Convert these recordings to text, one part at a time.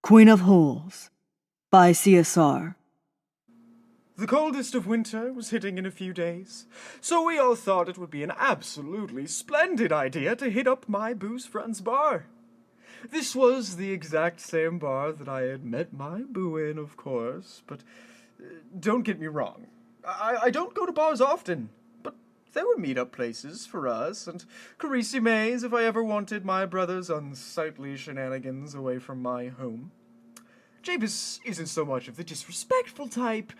Queen of Holes by C.S.R. The coldest of winter was hitting in a few days, so we all thought it would be an absolutely splendid idea to hit up my booze friend's bar. This was the exact same bar that I had met my boo in, of course, but don't get me wrong. I don't go to bars often, but there were meet-up places for us, and Carisi Mays if I ever wanted my brother's unsightly shenanigans away from my home. Jabez isn't so much of the disrespectful type.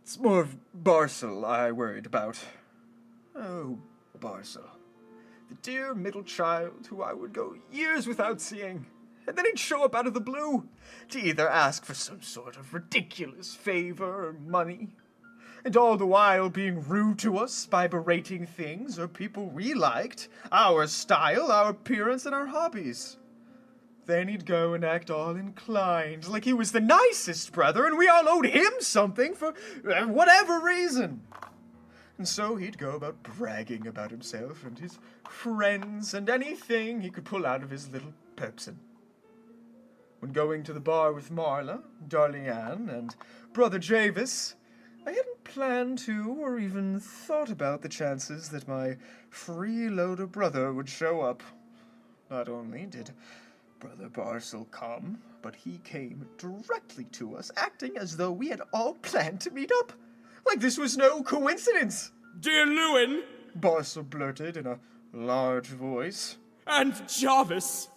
It's more of Barcel I worried about. Oh, Barcel. The dear middle child who I would go years without seeing. And then he'd show up out of the blue to either ask for some sort of ridiculous favor or money. And all the while being rude to us by berating things or people we liked, our style, our appearance, and our hobbies. Then he'd go and act all inclined, like he was the nicest brother and we all owed him something for whatever reason. And so he'd go about bragging about himself and his friends and anything he could pull out of his little person. When going to the bar with Marla, Darlianne, and Brother Javis, I hadn't planned to or even thought about the chances that my freeloader brother would show up. Not only did Brother Barcel come, but he came directly to us, acting as though we had all planned to meet up. Like this was no coincidence. Dear Lewin! Barcel blurted in a large voice. And Jarvis!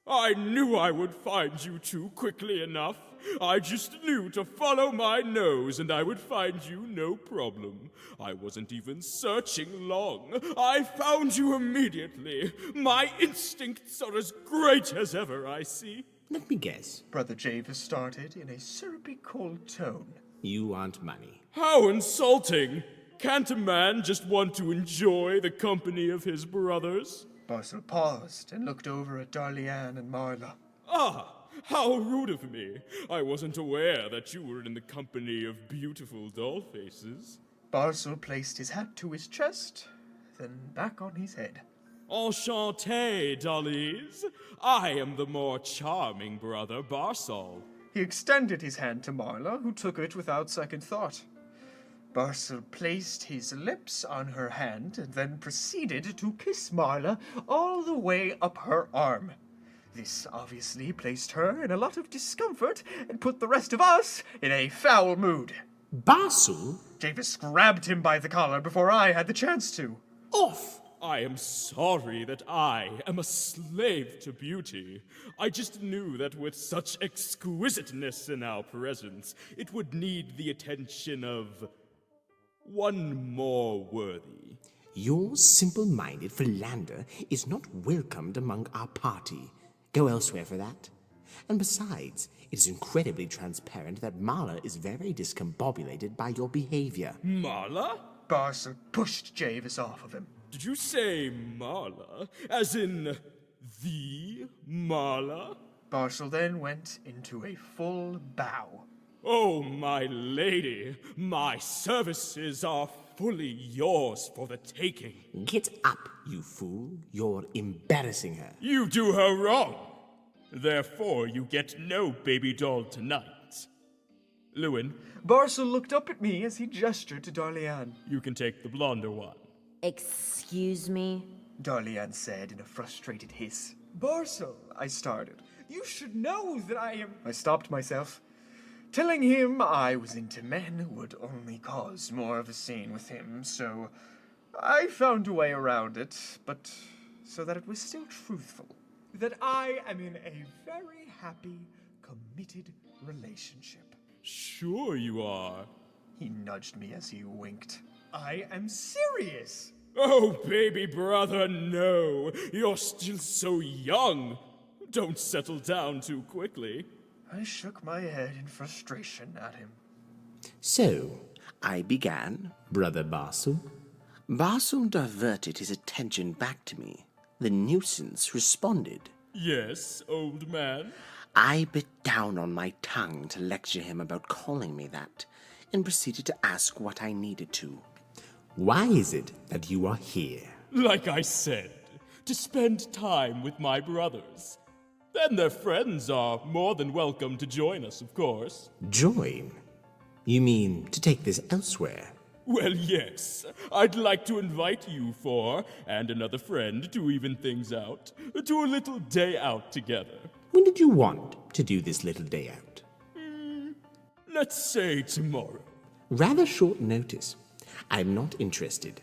I knew I would find you two quickly enough. I just knew to follow my nose and I would find you no problem. I wasn't even searching long. I found you immediately. My instincts are as great as ever, I see. Let me guess. Brother Javis started in a syrupy cold tone. You want money. How insulting! Can't a man just want to enjoy the company of his brothers? Barcel paused and looked over at Darlianne and Marla. Ah, how rude of me. I wasn't aware that you were in the company of beautiful doll faces. Barcel placed his hat to his chest, then back on his head. Enchanté, dollies. I am the more charming brother Barcel. He extended his hand to Marla, who took it without second thought. Barcel placed his lips on her hand and then proceeded to kiss Marla all the way up her arm. This obviously placed her in a lot of discomfort and put the rest of us in a foul mood. Barcel? Javis grabbed him by the collar before I had the chance to. Off! I am sorry that I am a slave to beauty. I just knew that with such exquisiteness in our presence, it would need the attention of one more worthy. Your simple-minded philander is not welcomed among our party. Go elsewhere for that. And besides, it is incredibly transparent that Marla is very discombobulated by your behavior. Marla? Barcel pushed Javis off of him. Did you say Marla? As in the Marla? Barcel then went into a full bow. Oh, my lady, my services are fully yours for the taking. Get up, you fool. You're embarrassing her. You do her wrong. Therefore, you get no baby doll tonight. Lewin, Barcel looked up at me as he gestured to Darlianne. you can take the blonder one. Excuse me? Darlianne said in a frustrated hiss. Barcel, I started. You should know that I stopped myself. Telling him I was into men would only cause more of a scene with him, so I found a way around it, but so that it was still truthful. That I am in a very happy, committed relationship. Sure you are. He nudged me as he winked. I am serious. Oh, baby brother, no. You're still so young. Don't settle down too quickly. I shook my head in frustration at him. So, I began, Brother Barcel. Barcel diverted his attention back to me. The nuisance responded. Yes, old man? I bit down on my tongue to lecture him about calling me that, and proceeded to ask what I needed to. Why is it that you are here? Like I said, to spend time with my brothers. And their friends are more than welcome to join us, of course. Join? You mean to take this elsewhere? Well, yes. I'd like to invite you four, and another friend to even things out, to a little day out together. When did you want to do this little day out? Let's say tomorrow. Rather short notice. I'm not interested.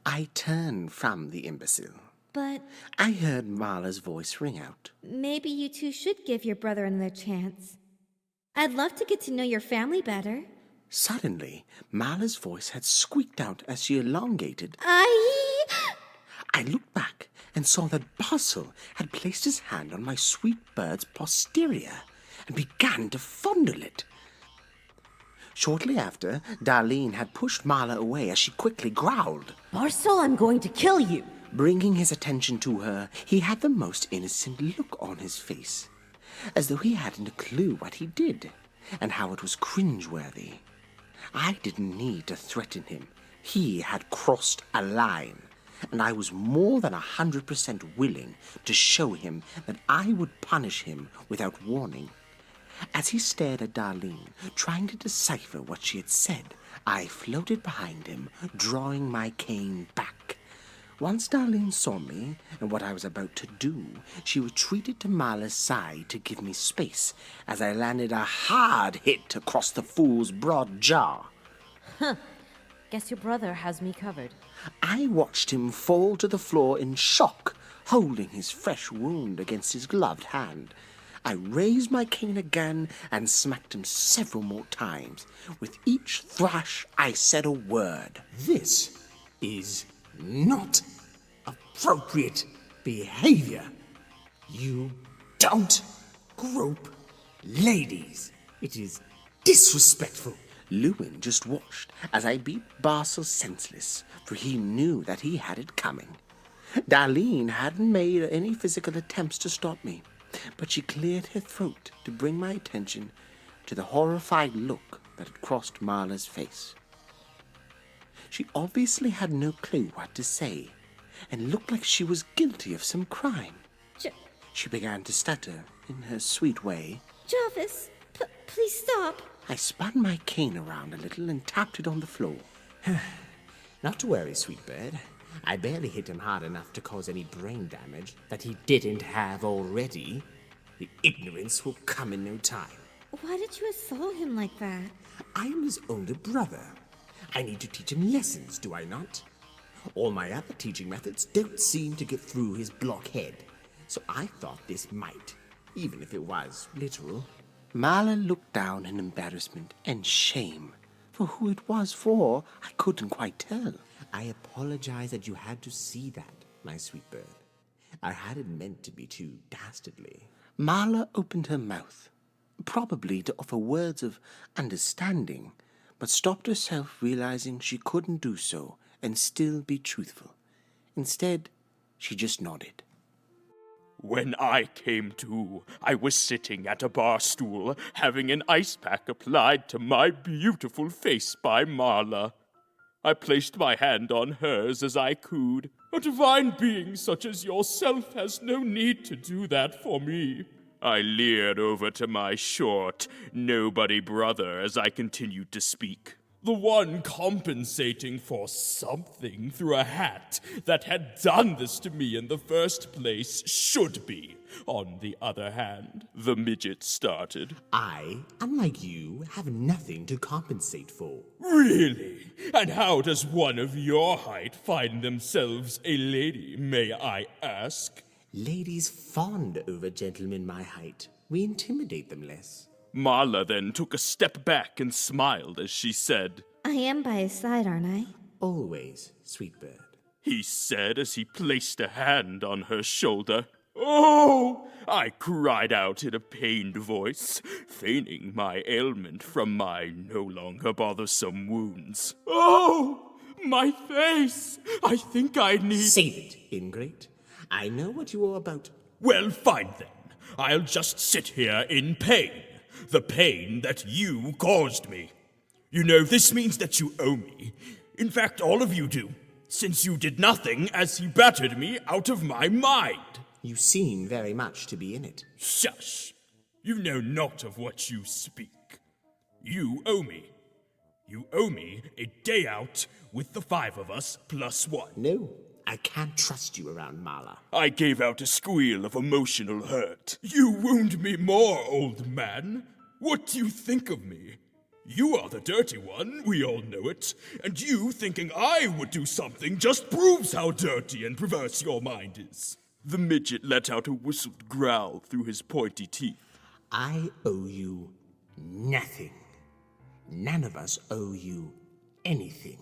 I turned from the imbecile. But I heard Marla's voice ring out. maybe you two should give your brother another chance. I'd love to get to know your family better. Suddenly, Marla's voice had squeaked out as she elongated. I looked back and saw that Basil had placed his hand on my sweet bird's posterior and began to fondle it. Shortly after, Darlene had pushed Marla away as she quickly growled. Marcel, I'm going to kill you. Bringing his attention to her, he had the most innocent look on his face, as though he hadn't a clue what he did, and how it was cringeworthy. I didn't need to threaten him. He had crossed a line, and I was more than 100% willing to show him that I would punish him without warning. As he stared at Darlene, trying to decipher what she had said, I floated behind him, drawing my cane back. Once Darlene saw me and what I was about to do, she retreated to Marla's side to give me space as I landed a hard hit across the fool's broad jaw. Guess your brother has me covered. I watched him fall to the floor in shock, holding his fresh wound against his gloved hand. I raised my cane again and smacked him several more times. With each thrash, I said a word. This is not appropriate behavior. You don't grope ladies. It is disrespectful. Lewin just watched as I beat Basil senseless, for he knew that he had it coming. Darlene hadn't made any physical attempts to stop me, but she cleared her throat to bring my attention to the horrified look that had crossed Marla's face. She obviously had no clue what to say, and looked like she was guilty of some crime. She began to stutter in her sweet way. Jarvis, please stop. I spun my cane around a little and tapped it on the floor. Not to worry, sweet bird. I barely hit him hard enough to cause any brain damage that he didn't have already. The ignorance will come in no time. Why did you assault him like that? I am his older brother. I need to teach him lessons, do I not? All my other teaching methods don't seem to get through his blockhead, so I thought this might, even if it was literal. Marla looked down in embarrassment and shame. For who it was for, I couldn't quite tell. I apologize that you had to see that, my sweet bird. I hadn't meant to be too dastardly. Marla opened her mouth, probably to offer words of understanding, but stopped herself, realizing she couldn't do so and still be truthful. Instead, she just nodded. When I came to, I was sitting at a bar stool, having an ice pack applied to my beautiful face by Marla. I placed my hand on hers as I cooed. A divine being such as yourself has no need to do that for me. I leered over to my short, nobody brother as I continued to speak. The one compensating for something through a hat that had done this to me in the first place should be. On the other hand, the midget started. I, unlike you, have nothing to compensate for. Really? And how does one of your height find themselves a lady, may I ask? Ladies fawn over gentlemen my height. We intimidate them less. Marla then took a step back and smiled as she said, I am by his side, aren't I? Always, sweet bird. he said as he placed a hand on her shoulder. Oh! I cried out in a pained voice, feigning my ailment from my no longer bothersome wounds. Oh! My face! I think I need... Save it, ingrate. I know what you are about. Well, fine then. I'll just sit here in pain. The pain that you caused me. You know, this means that you owe me. In fact, all of you do, since you did nothing as he battered me out of my mind. You seem very much to be in it. Shush! You know not of what you speak. You owe me. You owe me a day out with the 5 of us plus 1. No, I can't trust you around Marla. I gave out a squeal of emotional hurt. You wound me more, old man. What do you think of me? You are the dirty one, we all know it. And you thinking I would do something just proves how dirty and perverse your mind is. The midget let out a whistled growl through his pointy teeth. I owe you nothing. None of us owe you anything.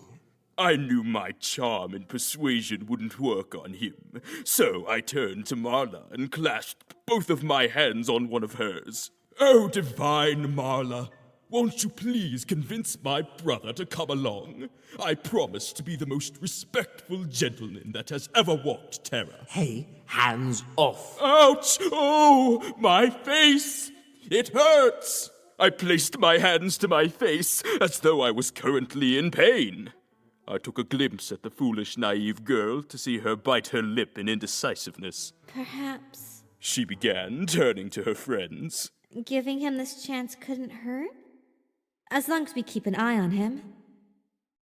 I knew my charm and persuasion wouldn't work on him, so I turned to Marla and clasped both of my hands on one of hers. Oh, divine Marla, won't you please convince my brother to come along? I promise to be the most respectful gentleman that has ever walked Terra. Hey, hands off. Ouch! Oh, my face! It hurts! I placed my hands to my face as though I was currently in pain. I took a glimpse at the foolish, naive girl to see her bite her lip in indecisiveness. Perhaps She began, turning to her friends. giving him this chance couldn't hurt? As long as we keep an eye on him.